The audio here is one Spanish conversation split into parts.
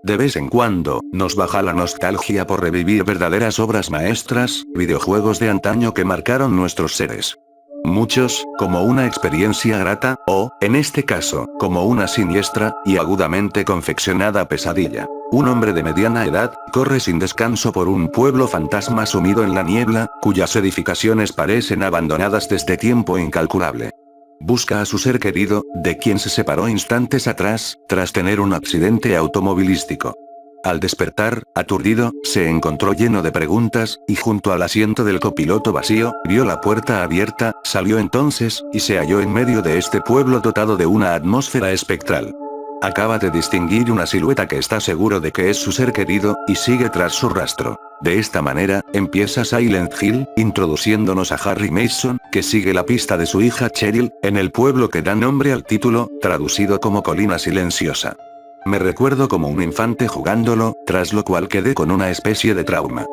De vez en cuando, nos baja la nostalgia por revivir verdaderas obras maestras, videojuegos de antaño que marcaron nuestros seres. Muchos, como una experiencia grata, o, en este caso, como una siniestra, y agudamente confeccionada pesadilla. Un hombre de mediana edad, corre sin descanso por un pueblo fantasma sumido en la niebla, cuyas edificaciones parecen abandonadas desde tiempo incalculable. Busca a su ser querido, de quien se separó instantes atrás, tras tener un accidente automovilístico. Al despertar, aturdido, se encontró lleno de preguntas, y junto al asiento del copiloto vacío, vio la puerta abierta, salió entonces, y se halló en medio de este pueblo dotado de una atmósfera espectral. Acaba de distinguir una silueta que está seguro de que es su ser querido, y sigue tras su rastro. De esta manera, empieza Silent Hill, introduciéndonos a Harry Mason, que sigue la pista de su hija Cheryl, en el pueblo que da nombre al título, traducido como Colina Silenciosa. Me recuerdo como un infante jugándolo, tras lo cual quedé con una especie de trauma.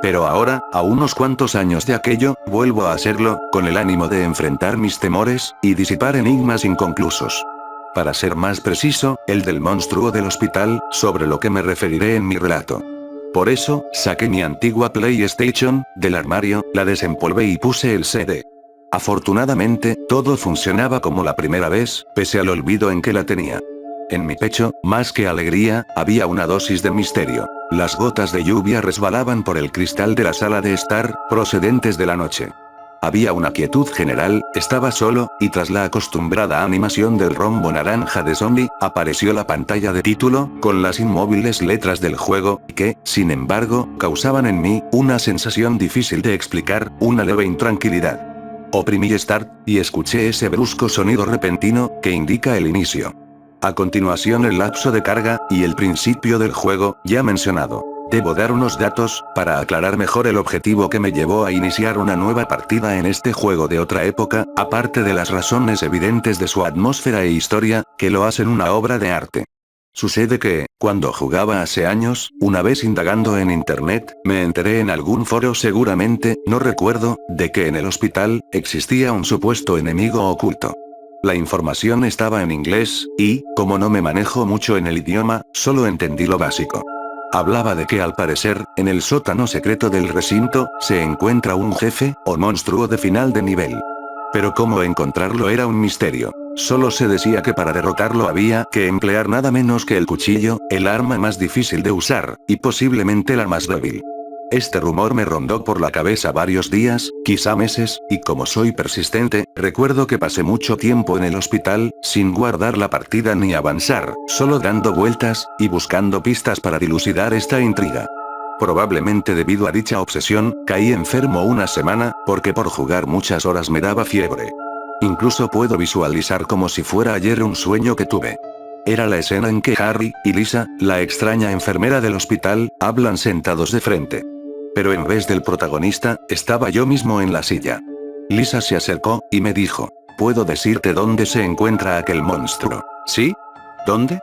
Pero ahora, a unos cuantos años de aquello, vuelvo a hacerlo, con el ánimo de enfrentar mis temores, y disipar enigmas inconclusos. Para ser más preciso, el del monstruo del hospital, sobre lo que me referiré en mi relato. Por eso, saqué mi antigua PlayStation, del armario, la desempolvé y puse el CD. Afortunadamente, todo funcionaba como la primera vez, pese al olvido en que la tenía. En mi pecho, más que alegría, había una dosis de misterio. Las gotas de lluvia resbalaban por el cristal de la sala de estar, procedentes de la noche. Había una quietud general, estaba solo, y tras la acostumbrada animación del rombo naranja de zombie, apareció la pantalla de título, con las inmóviles letras del juego, que, sin embargo, causaban en mí, una sensación difícil de explicar, una leve intranquilidad. Oprimí Start, y escuché ese brusco sonido repentino, que indica el inicio. A continuación el lapso de carga, y el principio del juego, ya mencionado. Debo dar unos datos, para aclarar mejor el objetivo que me llevó a iniciar una nueva partida en este juego de otra época, aparte de las razones evidentes de su atmósfera e historia, que lo hacen una obra de arte. Sucede que, cuando jugaba hace años, una vez indagando en internet, me enteré en algún foro seguramente, no recuerdo, de que en el hospital, existía un supuesto enemigo oculto. La información estaba en inglés, y, como no me manejo mucho en el idioma, solo entendí lo básico. Hablaba de que al parecer, en el sótano secreto del recinto, se encuentra un jefe, o monstruo de final de nivel. Pero cómo encontrarlo era un misterio. Solo se decía que para derrotarlo había que emplear nada menos que el cuchillo, el arma más difícil de usar, y posiblemente la más débil. Este rumor me rondó por la cabeza varios días, quizá meses, y como soy persistente, recuerdo que pasé mucho tiempo en el hospital, sin guardar la partida ni avanzar, solo dando vueltas, y buscando pistas para dilucidar esta intriga. Probablemente debido a dicha obsesión, caí enfermo una semana, porque por jugar muchas horas me daba fiebre. Incluso puedo visualizar como si fuera ayer un sueño que tuve. Era la escena en que Harry y Lisa, la extraña enfermera del hospital, hablan sentados de frente. Pero en vez del protagonista, estaba yo mismo en la silla. Lisa se acercó, y me dijo, ¿puedo decirte dónde se encuentra aquel monstruo? ¿Sí? ¿Dónde?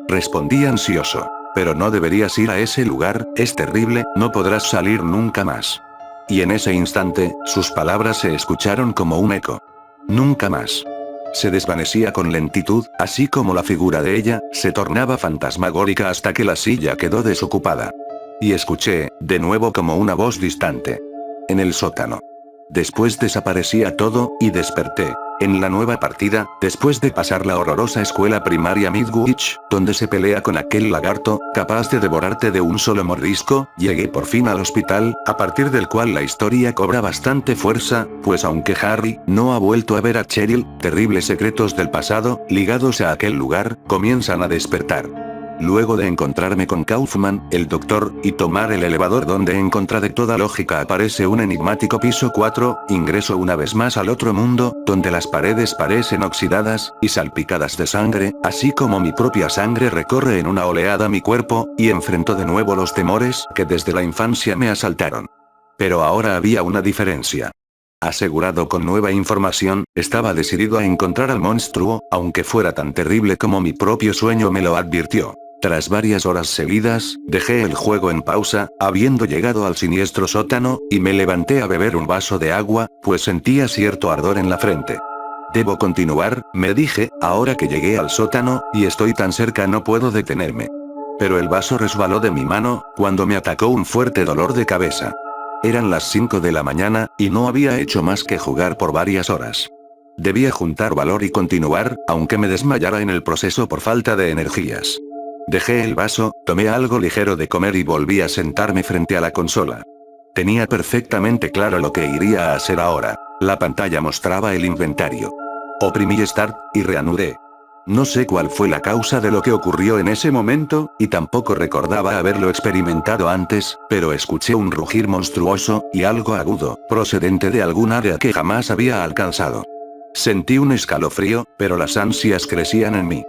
Respondí ansioso. Pero no deberías ir a ese lugar, es terrible, no podrás salir nunca más. Y en ese instante, sus palabras se escucharon como un eco. Nunca más. Se desvanecía con lentitud, así como la figura de ella, se tornaba fantasmagórica hasta que la silla quedó desocupada. Y escuché, de nuevo como una voz distante. En el sótano. Después desaparecía todo, y desperté. En la nueva partida, después de pasar la horrorosa escuela primaria Midwich, donde se pelea con aquel lagarto, capaz de devorarte de un solo mordisco, llegué por fin al hospital, a partir del cual la historia cobra bastante fuerza, pues aunque Harry no ha vuelto a ver a Cheryl, terribles secretos del pasado, ligados a aquel lugar, comienzan a despertar. Luego de encontrarme con Kaufman, el doctor, y tomar el elevador donde en contra de toda lógica aparece un enigmático piso 4, ingreso una vez más al otro mundo, donde las paredes parecen oxidadas, y salpicadas de sangre, así como mi propia sangre recorre en una oleada mi cuerpo, y enfrento de nuevo los temores que desde la infancia me asaltaron. Pero ahora había una diferencia. Asegurado con nueva información, estaba decidido a encontrar al monstruo, aunque fuera tan terrible como mi propio sueño me lo advirtió. Tras varias horas seguidas, dejé el juego en pausa, habiendo llegado al siniestro sótano, y me levanté a beber un vaso de agua, pues sentía cierto ardor en la frente. Debo continuar, me dije, ahora que llegué al sótano, y estoy tan cerca no puedo detenerme. Pero el vaso resbaló de mi mano, cuando me atacó un fuerte dolor de cabeza. Eran las 5 de la mañana, y no había hecho más que jugar por varias horas. Debía juntar valor y continuar, aunque me desmayara en el proceso por falta de energías. Dejé el vaso, tomé algo ligero de comer y volví a sentarme frente a la consola. Tenía perfectamente claro lo que iría a hacer ahora. La pantalla mostraba el inventario. Oprimí Start, y reanudé. No sé cuál fue la causa de lo que ocurrió en ese momento, y tampoco recordaba haberlo experimentado antes, pero escuché un rugir monstruoso, y algo agudo, procedente de algún área que jamás había alcanzado. Sentí un escalofrío, pero las ansias crecían en mí.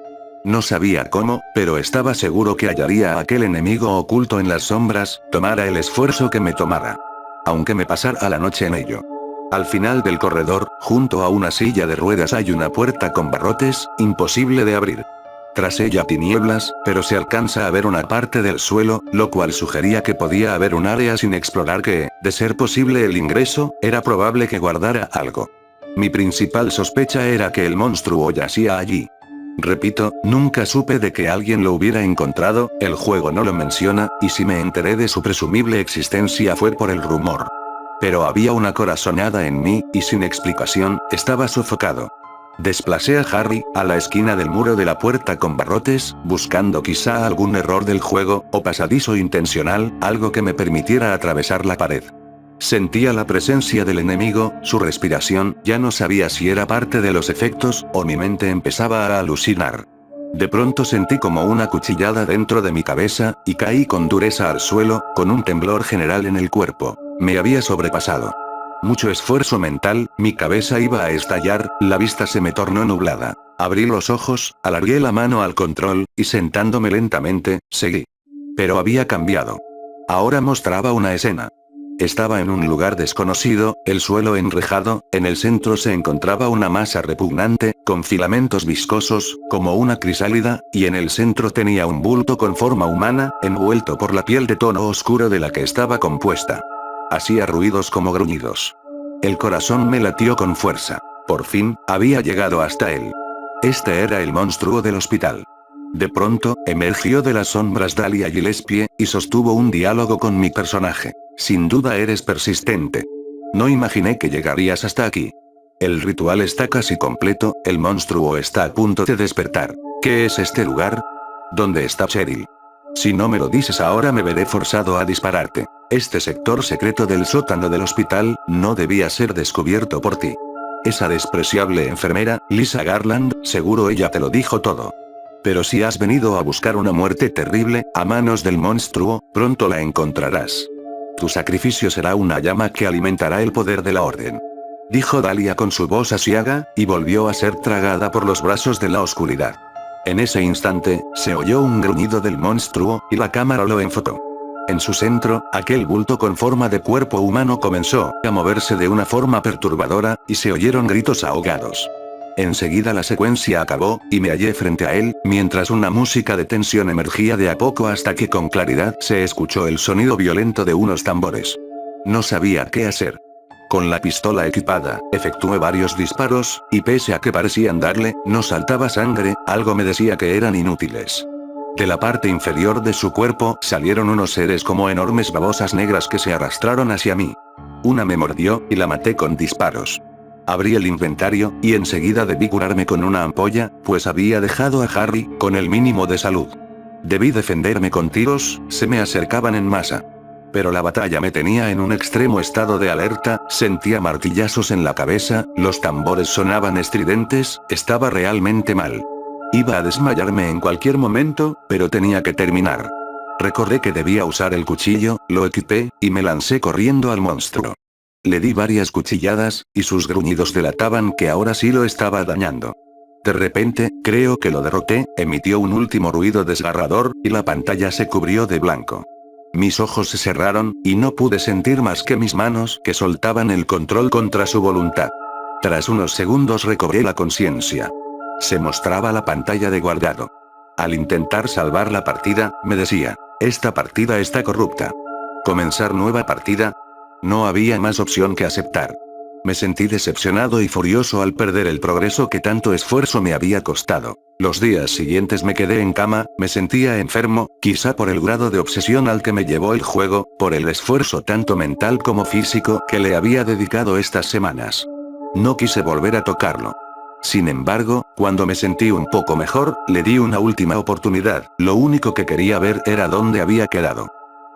No sabía cómo, pero estaba seguro que hallaría a aquel enemigo oculto en las sombras, tomara el esfuerzo que me tomara. Aunque me pasara la noche en ello. Al final del corredor, junto a una silla de ruedas hay una puerta con barrotes, imposible de abrir. Tras ella tinieblas, pero se alcanza a ver una parte del suelo, lo cual sugería que podía haber un área sin explorar que, de ser posible el ingreso, era probable que guardara algo. Mi principal sospecha era que el monstruo yacía allí. Repito, nunca supe de que alguien lo hubiera encontrado, el juego no lo menciona, y si me enteré de su presumible existencia fue por el rumor. Pero había una corazonada en mí, y sin explicación, estaba sofocado. Desplacé a Harry, a la esquina del muro de la puerta con barrotes, buscando quizá algún error del juego, o pasadizo intencional, algo que me permitiera atravesar la pared. Sentía la presencia del enemigo, su respiración, ya no sabía si era parte de los efectos, o mi mente empezaba a alucinar. De pronto sentí como una cuchillada dentro de mi cabeza, y caí con dureza al suelo, con un temblor general en el cuerpo. Me había sobrepasado. Mucho esfuerzo mental, mi cabeza iba a estallar, la vista se me tornó nublada. Abrí los ojos, alargué la mano al control, y sentándome lentamente, seguí. Pero había cambiado. Ahora mostraba una escena. Estaba en un lugar desconocido, el suelo enrejado, en el centro se encontraba una masa repugnante, con filamentos viscosos, como una crisálida, y en el centro tenía un bulto con forma humana, envuelto por la piel de tono oscuro de la que estaba compuesta. Hacía ruidos como gruñidos. El corazón me latió con fuerza. Por fin, había llegado hasta él. Este era el monstruo del hospital. De pronto, emergió de las sombras Dahlia Gillespie, y sostuvo un diálogo con mi personaje. Sin duda eres persistente. No imaginé que llegarías hasta aquí. El ritual está casi completo, el monstruo está a punto de despertar. ¿Qué es este lugar? ¿Dónde está Cheryl? Si no me lo dices ahora me veré forzado a dispararte. Este sector secreto del sótano del hospital, no debía ser descubierto por ti. Esa despreciable enfermera, Lisa Garland, seguro ella te lo dijo todo. Pero si has venido a buscar una muerte terrible, a manos del monstruo, pronto la encontrarás. Tu sacrificio será una llama que alimentará el poder de la orden. Dijo Dahlia con su voz asiaga, y volvió a ser tragada por los brazos de la oscuridad. En ese instante, se oyó un gruñido del monstruo, y la cámara lo enfocó. En su centro, aquel bulto con forma de cuerpo humano comenzó a moverse de una forma perturbadora, y se oyeron gritos ahogados. Enseguida la secuencia acabó, y me hallé frente a él, mientras una música de tensión emergía de a poco hasta que con claridad se escuchó el sonido violento de unos tambores. No sabía qué hacer. Con la pistola equipada, efectué varios disparos, y pese a que parecían darle, no saltaba sangre, algo me decía que eran inútiles. De la parte inferior de su cuerpo salieron unos seres como enormes babosas negras que se arrastraron hacia mí. Una me mordió, y la maté con disparos. Abrí el inventario, y enseguida debí curarme con una ampolla, pues había dejado a Harry, con el mínimo de salud. Debí defenderme con tiros, se me acercaban en masa. Pero la batalla me tenía en un extremo estado de alerta, sentía martillazos en la cabeza, los tambores sonaban estridentes, estaba realmente mal. Iba a desmayarme en cualquier momento, pero tenía que terminar. Recordé que debía usar el cuchillo, lo equipé, y me lancé corriendo al monstruo. Le di varias cuchilladas, y sus gruñidos delataban que ahora sí lo estaba dañando. De repente, creo que lo derroté, emitió un último ruido desgarrador, y la pantalla se cubrió de blanco. Mis ojos se cerraron, y no pude sentir más que mis manos que soltaban el control contra su voluntad. Tras unos segundos recobré la conciencia. Se mostraba la pantalla de guardado. Al intentar salvar la partida, me decía, esta partida está corrupta. Comenzar nueva partida. No había más opción que aceptar. Me sentí decepcionado y furioso al perder el progreso que tanto esfuerzo me había costado. Los días siguientes me quedé en cama, me sentía enfermo, quizá por el grado de obsesión al que me llevó el juego, por el esfuerzo tanto mental como físico que le había dedicado estas semanas. No quise volver a tocarlo. Sin embargo, cuando me sentí un poco mejor, le di una última oportunidad, lo único que quería ver era dónde había quedado.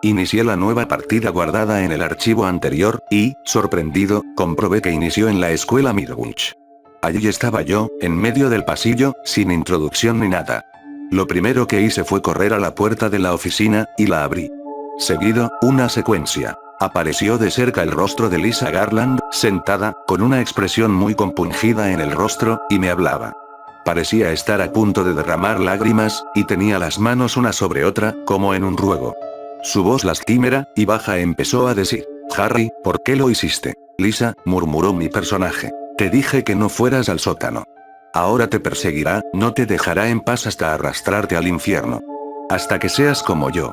Inicié la nueva partida guardada en el archivo anterior, y, sorprendido, comprobé que inició en la escuela Midwich. Allí estaba yo, en medio del pasillo, sin introducción ni nada. Lo primero que hice fue correr a la puerta de la oficina, y la abrí. Seguido, una secuencia. Apareció de cerca el rostro de Lisa Garland, sentada, con una expresión muy compungida en el rostro, y me hablaba. Parecía estar a punto de derramar lágrimas, y tenía las manos una sobre otra, como en un ruego. Su voz lastimera y baja empezó a decir: Harry, ¿por qué lo hiciste? Lisa, murmuró mi personaje. Te dije que no fueras al sótano. Ahora te perseguirá, no te dejará en paz hasta arrastrarte al infierno. Hasta que seas como yo.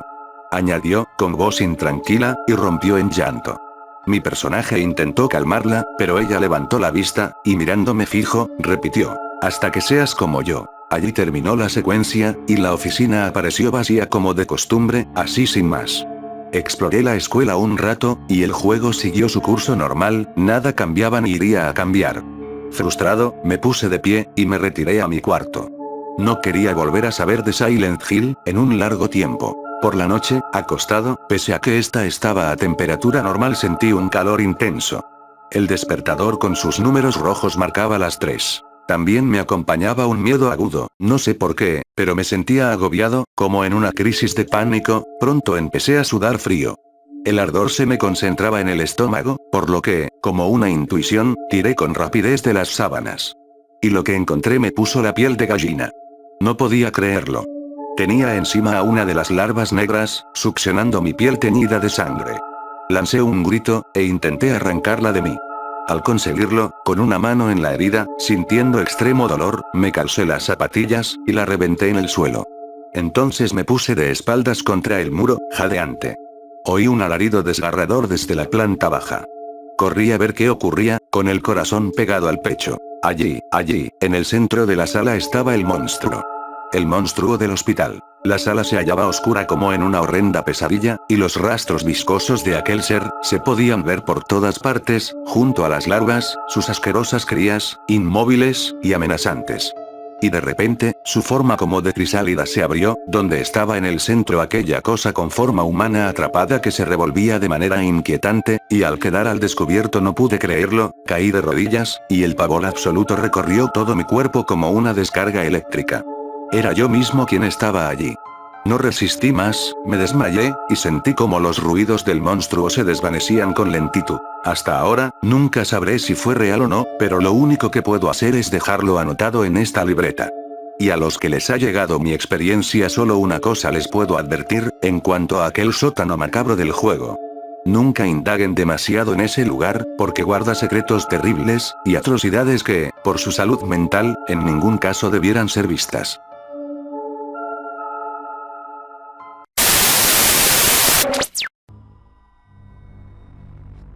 Añadió, con voz intranquila, y rompió en llanto. Mi personaje intentó calmarla, pero ella levantó la vista, y mirándome fijo, repitió: hasta que seas como yo. Allí terminó la secuencia, y la oficina apareció vacía como de costumbre, así sin más. Exploré la escuela un rato, y el juego siguió su curso normal, nada cambiaba ni iría a cambiar. Frustrado, me puse de pie, y me retiré a mi cuarto. No quería volver a saber de Silent Hill, en un largo tiempo. Por la noche, acostado, pese a que esta estaba a temperatura normal, sentí un calor intenso. El despertador con sus números rojos marcaba las 3. También me acompañaba un miedo agudo, no sé por qué, pero me sentía agobiado, como en una crisis de pánico, pronto empecé a sudar frío. El ardor se me concentraba en el estómago, por lo que, como una intuición, tiré con rapidez de las sábanas. Y lo que encontré me puso la piel de gallina. No podía creerlo. Tenía encima a una de las larvas negras, succionando mi piel teñida de sangre. Lancé un grito, e intenté arrancarla de mí. Al conseguirlo, con una mano en la herida, sintiendo extremo dolor, me calcé las zapatillas, y la reventé en el suelo. Entonces me puse de espaldas contra el muro, jadeante. Oí un alarido desgarrador desde la planta baja. Corrí a ver qué ocurría, con el corazón pegado al pecho. Allí, en el centro de la sala estaba el monstruo. El monstruo del hospital. La sala se hallaba oscura como en una horrenda pesadilla, y los rastros viscosos de aquel ser, se podían ver por todas partes, junto a las larvas, sus asquerosas crías, inmóviles, y amenazantes. Y de repente, su forma como de crisálida se abrió, donde estaba en el centro aquella cosa con forma humana atrapada que se revolvía de manera inquietante, y al quedar al descubierto no pude creerlo, caí de rodillas, y el pavor absoluto recorrió todo mi cuerpo como una descarga eléctrica. Era yo mismo quien estaba allí. No resistí más, me desmayé, y sentí como los ruidos del monstruo se desvanecían con lentitud. Hasta ahora, nunca sabré si fue real o no, pero lo único que puedo hacer es dejarlo anotado en esta libreta. Y a los que les ha llegado mi experiencia solo una cosa les puedo advertir, en cuanto a aquel sótano macabro del juego. Nunca indaguen demasiado en ese lugar, porque guarda secretos terribles, y atrocidades que, por su salud mental, en ningún caso debieran ser vistas.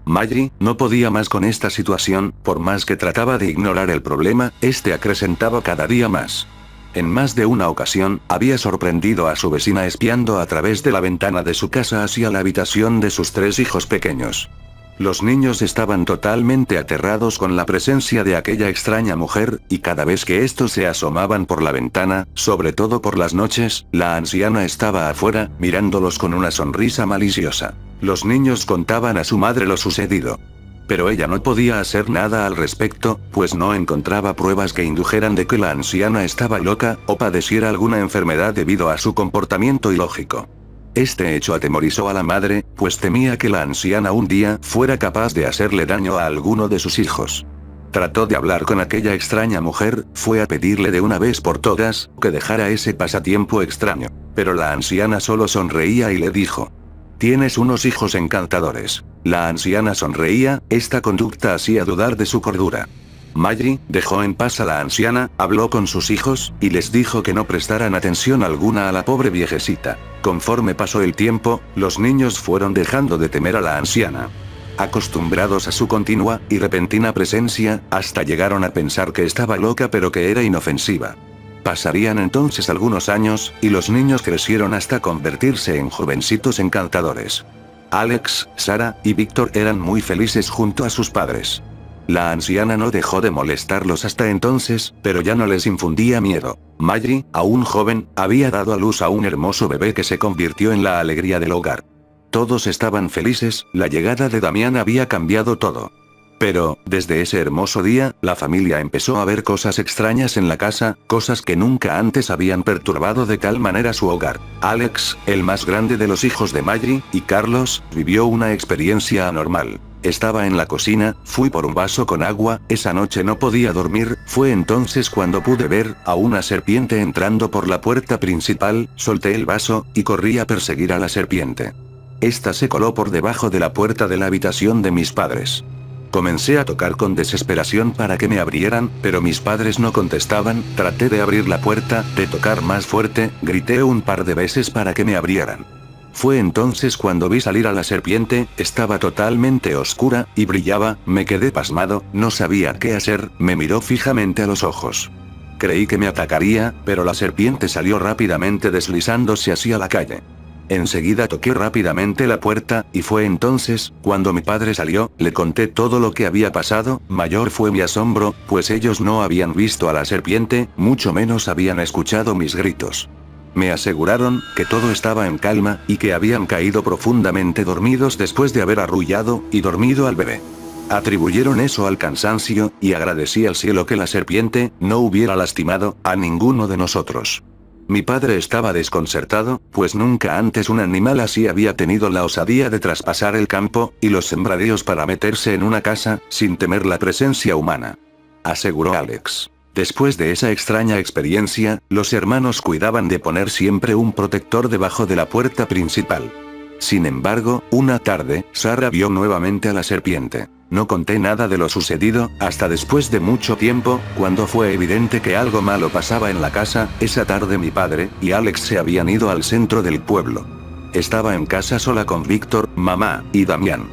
Maggie no podía más con esta situación, por más que trataba de ignorar el problema, este acrecentaba cada día más. En más de una ocasión, había sorprendido a su vecina espiando a través de la ventana de su casa hacia la habitación de sus 3 hijos pequeños. Los niños estaban totalmente aterrados con la presencia de aquella extraña mujer, y cada vez que estos se asomaban por la ventana, sobre todo por las noches, la anciana estaba afuera, mirándolos con una sonrisa maliciosa. Los niños contaban a su madre lo sucedido. Pero ella no podía hacer nada al respecto, pues no encontraba pruebas que indujeran de que la anciana estaba loca, o padeciera alguna enfermedad debido a su comportamiento ilógico. Este hecho atemorizó a la madre, pues temía que la anciana un día fuera capaz de hacerle daño a alguno de sus hijos. Trató de hablar con aquella extraña mujer, fue a pedirle de una vez por todas, que dejara ese pasatiempo extraño. Pero la anciana solo sonreía y le dijo: «Tienes unos hijos encantadores». La anciana sonreía, esta conducta hacía dudar de su cordura. Maggie dejó en paz a la anciana, habló con sus hijos, y les dijo que no prestaran atención alguna a la pobre viejecita. Conforme pasó el tiempo, los niños fueron dejando de temer a la anciana. Acostumbrados a su continua y repentina presencia, hasta llegaron a pensar que estaba loca pero que era inofensiva. Pasarían entonces algunos años, y los niños crecieron hasta convertirse en jovencitos encantadores. Alex, Sarah y Víctor eran muy felices junto a sus padres. La anciana no dejó de molestarlos hasta entonces, pero ya no les infundía miedo. Maggie, aún joven, había dado a luz a un hermoso bebé que se convirtió en la alegría del hogar. Todos estaban felices, la llegada de Damián había cambiado todo. Pero, desde ese hermoso día, la familia empezó a ver cosas extrañas en la casa, cosas que nunca antes habían perturbado de tal manera su hogar. Alex, el más grande de los hijos de Maggie, y Carlos, vivió una experiencia anormal. Estaba en la cocina, fui por un vaso con agua, esa noche no podía dormir, fue entonces cuando pude ver a una serpiente entrando por la puerta principal, solté el vaso, y corrí a perseguir a la serpiente. Esta se coló por debajo de la puerta de la habitación de mis padres. Comencé a tocar con desesperación para que me abrieran, pero mis padres no contestaban, traté de abrir la puerta, de tocar más fuerte, grité un par de veces para que me abrieran. Fue entonces cuando vi salir a la serpiente, estaba totalmente oscura, y brillaba, me quedé pasmado, no sabía qué hacer, me miró fijamente a los ojos. Creí que me atacaría, pero la serpiente salió rápidamente deslizándose hacia la calle. Enseguida toqué rápidamente la puerta, y fue entonces, cuando mi padre salió, le conté todo lo que había pasado, mayor fue mi asombro, pues ellos no habían visto a la serpiente, mucho menos habían escuchado mis gritos. Me aseguraron que todo estaba en calma, y que habían caído profundamente dormidos después de haber arrullado y dormido al bebé. Atribuyeron eso al cansancio, y agradecí al cielo que la serpiente no hubiera lastimado a ninguno de nosotros. Mi padre estaba desconcertado, pues nunca antes un animal así había tenido la osadía de traspasar el campo y los sembradíos para meterse en una casa, sin temer la presencia humana. Aseguró Alex. Después de esa extraña experiencia, los hermanos cuidaban de poner siempre un protector debajo de la puerta principal. Sin embargo, una tarde, Sarah vio nuevamente a la serpiente. No conté nada de lo sucedido, hasta después de mucho tiempo, cuando fue evidente que algo malo pasaba en la casa. Esa tarde mi padre y Alex se habían ido al centro del pueblo. Estaba en casa sola con Víctor, mamá, y Damián.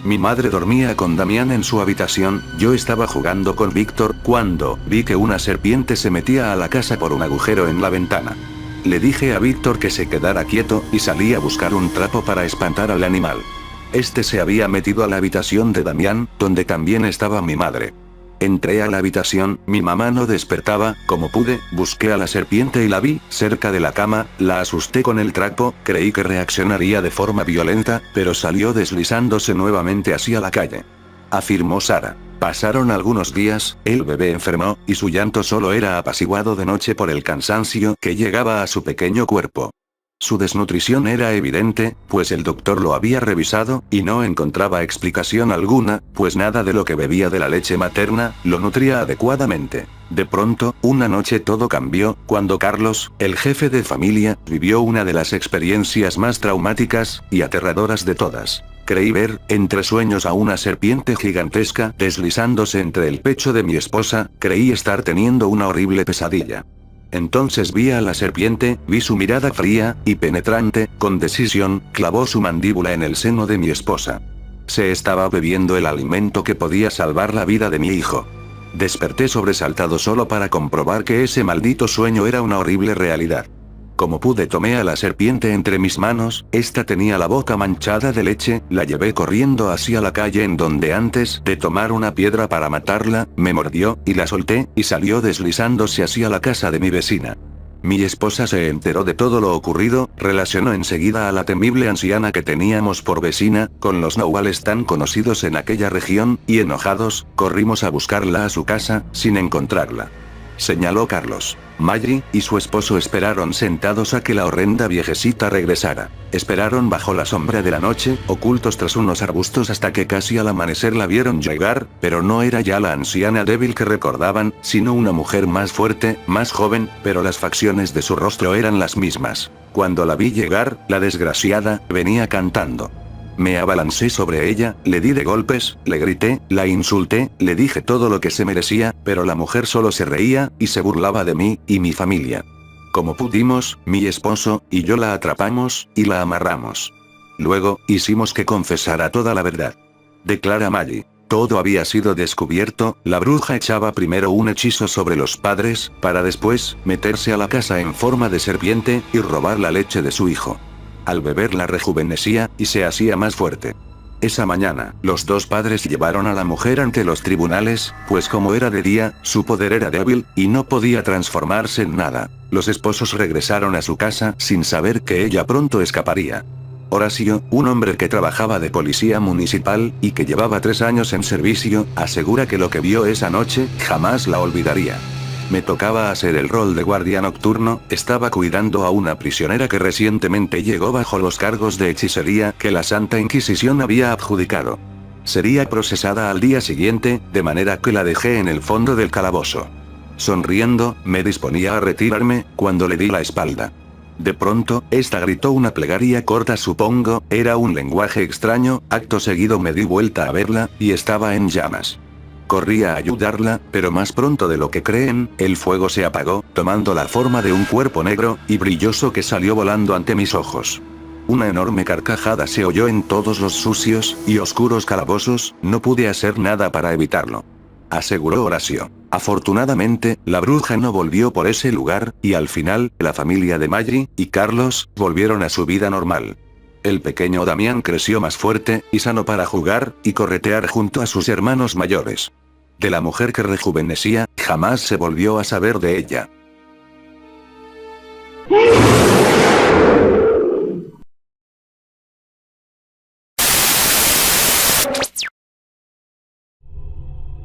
Mi madre dormía con Damián en su habitación, yo estaba jugando con Víctor, cuando vi que una serpiente se metía a la casa por un agujero en la ventana. Le dije a Víctor que se quedara quieto, y salí a buscar un trapo para espantar al animal. Este se había metido a la habitación de Damián, donde también estaba mi madre. Entré a la habitación, mi mamá no despertaba, como pude, busqué a la serpiente y la vi, cerca de la cama, la asusté con el trapo, creí que reaccionaría de forma violenta, pero salió deslizándose nuevamente hacia la calle. Afirmó Sarah. Pasaron algunos días, el bebé enfermó, y su llanto solo era apaciguado de noche por el cansancio que llegaba a su pequeño cuerpo. Su desnutrición era evidente, pues el doctor lo había revisado, y no encontraba explicación alguna, pues nada de lo que bebía de la leche materna, lo nutría adecuadamente. De pronto, una noche todo cambió, cuando Carlos, el jefe de familia, vivió una de las experiencias más traumáticas y aterradoras de todas. Creí ver, entre sueños, a una serpiente gigantesca deslizándose entre el pecho de mi esposa, creí estar teniendo una horrible pesadilla. Entonces vi a la serpiente, vi su mirada fría y penetrante, con decisión, clavó su mandíbula en el seno de mi esposa. Se estaba bebiendo el alimento que podía salvar la vida de mi hijo. Desperté sobresaltado solo para comprobar que ese maldito sueño era una horrible realidad. Como pude tomé a la serpiente entre mis manos, esta tenía la boca manchada de leche, la llevé corriendo hacia la calle en donde antes de tomar una piedra para matarla, me mordió, y la solté, y salió deslizándose hacia la casa de mi vecina. Mi esposa se enteró de todo lo ocurrido, relacionó enseguida a la temible anciana que teníamos por vecina, con los nahuales tan conocidos en aquella región, y enojados, corrimos a buscarla a su casa, sin encontrarla. Señaló Carlos. Maggie y su esposo esperaron sentados a que la horrenda viejecita regresara. Esperaron bajo la sombra de la noche, ocultos tras unos arbustos hasta que casi al amanecer la vieron llegar, pero no era ya la anciana débil que recordaban, sino una mujer más fuerte, más joven, pero las facciones de su rostro eran las mismas. Cuando la vi llegar, la desgraciada venía cantando. Me abalancé sobre ella, le di de golpes, le grité, la insulté, le dije todo lo que se merecía, pero la mujer solo se reía, y se burlaba de mí, y mi familia. Como pudimos, mi esposo y yo la atrapamos, y la amarramos. Luego, hicimos que confesara toda la verdad. declara Maggie. Todo había sido descubierto, la bruja echaba primero un hechizo sobre los padres, para después, meterse a la casa en forma de serpiente, y robar la leche de su hijo. Al beber la rejuvenecía, y se hacía más fuerte. Esa mañana, los dos padres llevaron a la mujer ante los tribunales, pues como era de día, su poder era débil, y no podía transformarse en nada. Los esposos regresaron a su casa sin saber que ella pronto escaparía. Horacio, un hombre que trabajaba de policía municipal, y que llevaba 3 años en servicio, asegura que lo que vio esa noche, jamás la olvidaría. Me tocaba hacer el rol de guardia nocturno, estaba cuidando a una prisionera que recientemente llegó bajo los cargos de hechicería que la Santa Inquisición había adjudicado. Sería procesada al día siguiente, de manera que la dejé en el fondo del calabozo. Sonriendo, me disponía a retirarme, cuando le di la espalda. De pronto, esta gritó una plegaria corta, supongo, era un lenguaje extraño, acto seguido me di vuelta a verla, y estaba en llamas. Corrí a ayudarla, pero más pronto de lo que creen, el fuego se apagó, tomando la forma de un cuerpo negro y brilloso que salió volando ante mis ojos. Una enorme carcajada se oyó en todos los sucios y oscuros calabozos, no pude hacer nada para evitarlo. Aseguró Horacio. Afortunadamente, la bruja no volvió por ese lugar, y al final, la familia de Maggie y Carlos volvieron a su vida normal. El pequeño Damián creció más fuerte y sano para jugar y corretear junto a sus hermanos mayores. De la mujer que rejuvenecía, jamás se volvió a saber de ella.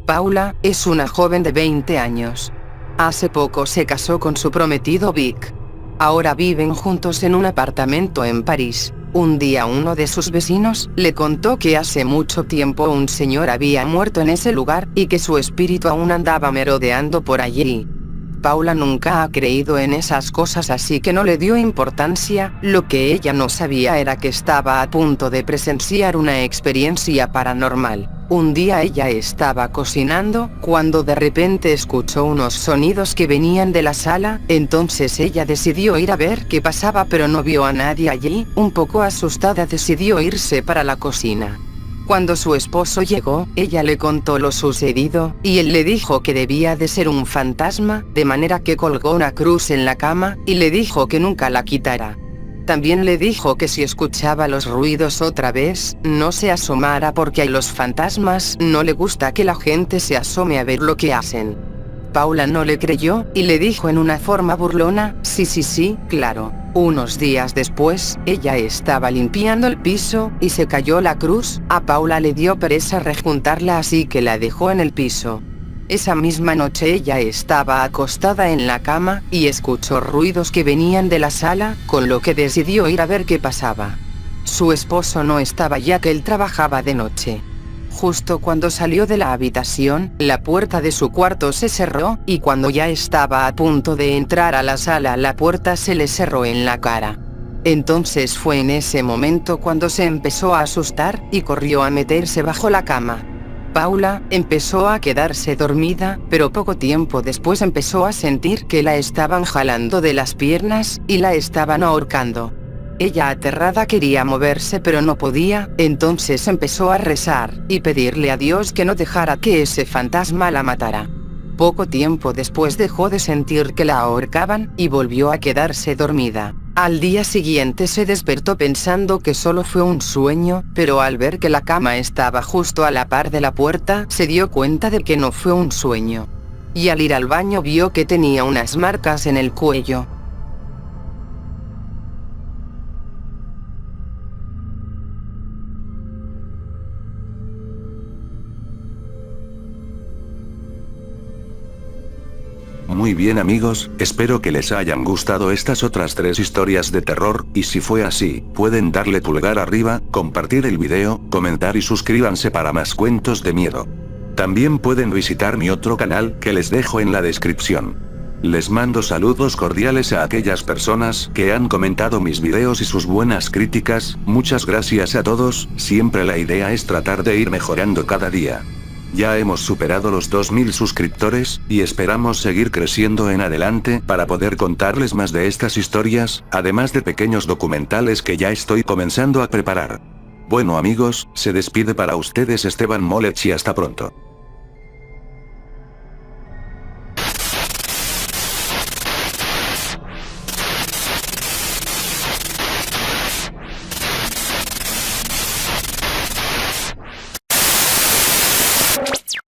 Paula es una joven de 20 años. Hace poco se casó con su prometido Vic. Ahora viven juntos en un apartamento en París. Un día uno de sus vecinos le contó que hace mucho tiempo un señor había muerto en ese lugar y que su espíritu aún andaba merodeando por allí. Paula nunca ha creído en esas cosas, así que no le dio importancia. Lo que ella no sabía era que estaba a punto de presenciar una experiencia paranormal. Un día ella estaba cocinando, cuando de repente escuchó unos sonidos que venían de la sala, entonces ella decidió ir a ver qué pasaba, pero no vio a nadie allí. Un poco asustada decidió irse para la cocina. Cuando su esposo llegó, ella le contó lo sucedido, y él le dijo que debía de ser un fantasma, de manera que colgó una cruz en la cama, y le dijo que nunca la quitara. También le dijo que si escuchaba los ruidos otra vez, no se asomara porque a los fantasmas no le gusta que la gente se asome a ver lo que hacen. Paula no le creyó, y le dijo en una forma burlona, sí, claro. Unos días después, ella estaba limpiando el piso, y se cayó la cruz. A Paula le dio pereza rejuntarla, así que la dejó en el piso. Esa misma noche ella estaba acostada en la cama, y escuchó ruidos que venían de la sala, con lo que decidió ir a ver qué pasaba. Su esposo no estaba, ya que él trabajaba de noche. Justo cuando salió de la habitación, la puerta de su cuarto se cerró, y cuando ya estaba a punto de entrar a la sala, la puerta se le cerró en la cara. Entonces fue en ese momento cuando se empezó a asustar, y corrió a meterse bajo la cama. Paula empezó a quedarse dormida, pero poco tiempo después empezó a sentir que la estaban jalando de las piernas, y la estaban ahorcando. Ella, aterrada, quería moverse pero no podía, entonces empezó a rezar, y pedirle a Dios que no dejara que ese fantasma la matara. Poco tiempo después dejó de sentir que la ahorcaban, y volvió a quedarse dormida. Al día siguiente se despertó pensando que solo fue un sueño, pero al ver que la cama estaba justo a la par de la puerta, se dio cuenta de que no fue un sueño. Y al ir al baño vio que tenía unas marcas en el cuello. Muy bien amigos, espero que les hayan gustado estas otras 3 historias de terror, y si fue así, pueden darle pulgar arriba, compartir el video, comentar y suscríbanse para más cuentos de miedo. También pueden visitar mi otro canal, que les dejo en la descripción. Les mando saludos cordiales a aquellas personas que han comentado mis videos y sus buenas críticas. Muchas gracias a todos, siempre la idea es tratar de ir mejorando cada día. Ya hemos superado los 2000 suscriptores, y esperamos seguir creciendo en adelante para poder contarles más de estas historias, además de pequeños documentales que ya estoy comenzando a preparar. Bueno amigos, se despide para ustedes Esteban Molech y hasta pronto.